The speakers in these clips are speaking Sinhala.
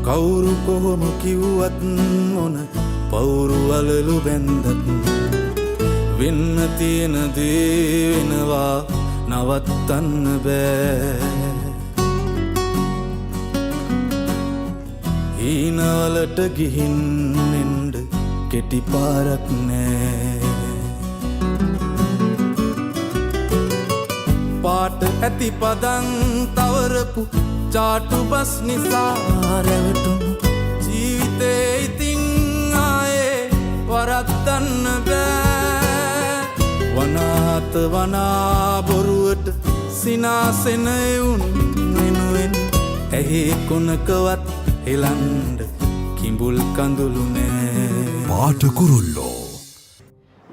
කවුරු කොහොම කිව්වත් මොන පවුරු වලලු බැන්දත් වෙන්න තියෙන දේ වෙනවා නවත්තන්න බෑ හීනවලට ගිහින් එන්ඩ කෙටි පාරක් නෑ පාට ඇති පදන් තවරපු චාටු බස් නිසා රැවටුණු ජීවිතේ ඉතින් ආයේ වරද්දන්න බෑ වනාත වනා බොරුවට සිනාසෙන එවුන් වෙනුවෙන් ඇහි කොනකවත් එලන්ඩ කිඹුල් කඳුළු නෑ පාට කුරුල්ලෝ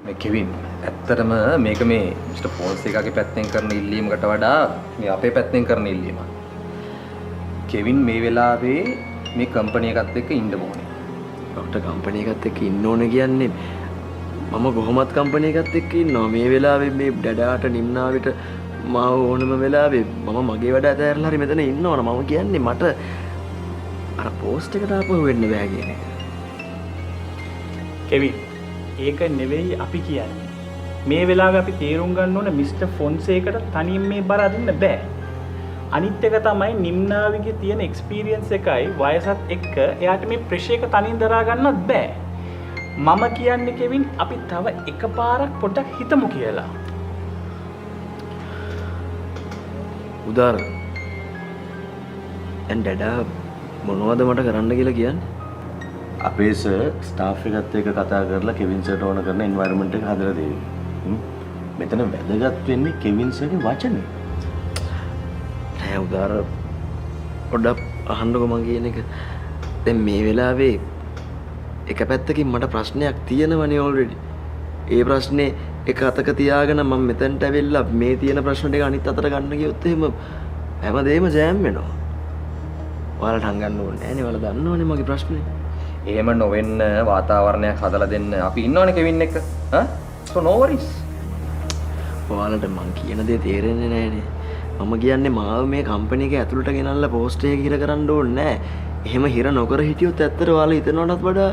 මේ කෙවින් ඇත්තටම මේක මේ මිස්ටර් ෆොන්සේකාගේ පැත්තෙන් කරන ඉල්ලීමකට වඩා මේ අපේ පැත්තෙන් කරන ඉල්ලීමක්. කෙවින් මේ වෙලාවේ මේ කම්පැනි එකත් එක්ක ඉන්න ඕනේ. ડોක්ටර් කම්පැනි එකත් එක්ක ඉන්න ඕනේ කියන්නේ මම කොහොමත් කම්පැනි එකත් එක්ක ඉන්නවා. මේ වෙලාවේ මේ ඩඩාට නිම්නාවිට මාව ඕනම වෙලාවේ මම මගේ වැඩ අතහැරලා හරි මෙතන ඉන්න ඕන. මම කියන්නේ මට අර පෝස්ට් එකට ආපහු වෙන්න බෑ කියන එක. කෙවින් ඒක නෙවෙයි අපි කියන්නේ. මේ වෙලාවේ අපි තේරුම් ගන්න ඕන මිස්ටර් ෆොන්සේකට තනියෙන් මේ බර අදින්න බෑ. අනිත් එක තමයි නිම්නාවිගේ තියෙන එක්ස්පීරියන්ස් එකයි වයසත් එක්ක එයාට මේ ප්‍රෙෂර් එක තනියෙන් දරා ගන්නත් බෑ. මම කියන්නේ කෙවින් අපි තව එකපාරක් පොඩ්ඩක් හිතමු කියලා. උදාර ඩඩා මොනවද මට කරන්න කියලා කියන්නේ? අපේ සර් ස්ටාෆ් එකත් එක්ක කතා කරලා කෙවින් සර්ට ඕන කරන එන්වයරන්මන්ට් එක හදලා දෙවි. මෙතන වැදගත් වෙන්නේ කෙවින් සර්ගේ වචනේ. නෑ උදාර පොඩ්ඩක් අහන්නකො මං කියන එක. දැන් මේ වෙලාවේ එක පැත්තකින් මට ප්‍රශ්නයක් තියෙනවනේ ඔල්රෙඩි. ඒ ප්‍රශ්නේ එක අතක තියාගෙන මම මෙතනට ඇවිල්ලා මේ තියෙන ප්‍රශ්න ටික අනිත් අතට ගන්න ගියොත් එහෙම හැමදේම ජෑම් වෙනවා. ඔයාලට හංගන්න ඕනේ නෑනේ. ඔයාලා දන්නවනේ මගේ ප්‍රශ්නේ. එහෙම නොවෙන්න වාතාවරණයක් හදලා දෙන්න අපි ඉන්නවනේ කෙවින් එක්ක. so no worries. ඔයාලට මං කියන දේ තේරෙන්නේ නෑනේ. මම කියන්නේ මාව මේ කම්පැනි එක ඇතුළට ගෙනල්ලා පෝස්ට් එක හිර කරන්න ඕනේ නෑ. එහෙම හිර නොකර හිටියොත් ඇත්තට ඔයාලා හිතනවටත් වඩා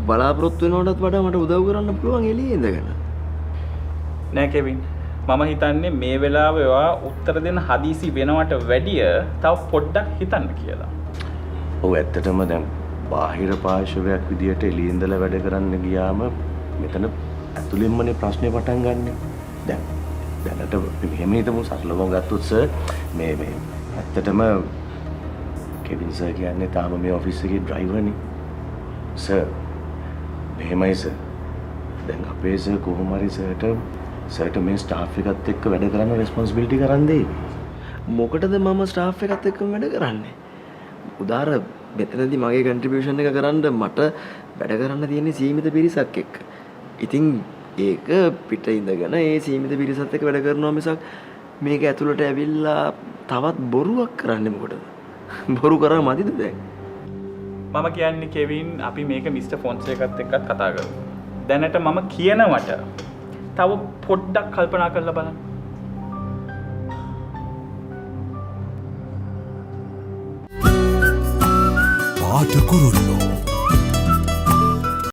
බලාපොරොත්තු වෙනවටත් වඩා මට උදව් කරන්න පුළුවන් එළියේ ඉඳගෙන. නෑ කෙවින්. මම හිතන්නේ මේ වෙලාවේ ඔයා උත්තර දෙන්න හදිසි වෙනවට වැඩිය තව පොඩ්ඩක් හිතන්න කියලා. ඔව් ඇත්තටම දැන් බාහිර පාර්ශවයක් විදියට එළියේ ඉඳලා වැඩ කරන්න ගියාම මෙතන ඇතුළෙන්මනේ ප්‍රශ්නේ පටන් ගන්නෙ. දැනට මෙහෙම හිතමු සරලවම ගත්තොත් සර් මේ ඇත්තටම කෙවින් සර් කියන්නේ තාම මේ ඔෆිස් එකේ ඩ්‍රයිවර්නේ. සර් මෙහෙමයි සර්. දැන් අපේ සර් කොහොම හරි සර්ට මේ ස්ටාෆ් එකත් එක්ක වැඩ කරන්න රෙස්පොන්සිබිලිටි කරන් දෙයි. මොකටද මම ස්ටාෆ් එකත් එක්කම වැඩ කරන්නේ? උදාර මෙතනදී මගේ කන්ට්‍රිබියුෂන් එක කරන්න මට වැඩ කරන්න තියෙන්නේ සීමිත පිරිසක් එක්ක. ඉතින් ඒක පිට ඉඳගෙන ඒ සීමිත පිරිසත් එක්ක වැඩ කරනවා මිසක් මේක ඇතුළට ඇවිල්ලා තවත් බොරුවක් කරන්නේ මොකටද? බොරු කරා මදිද දැන්? මම කියන්නේ කෙවින් අපි මේක මිස්ටර් ෆොන්සේකත් එක්කත් කතා කරමු. දැනට මම කියනවට තව පොඩ්ඩක් කල්පනා කරලා බලන්න. පාට කුරුල්ලෝ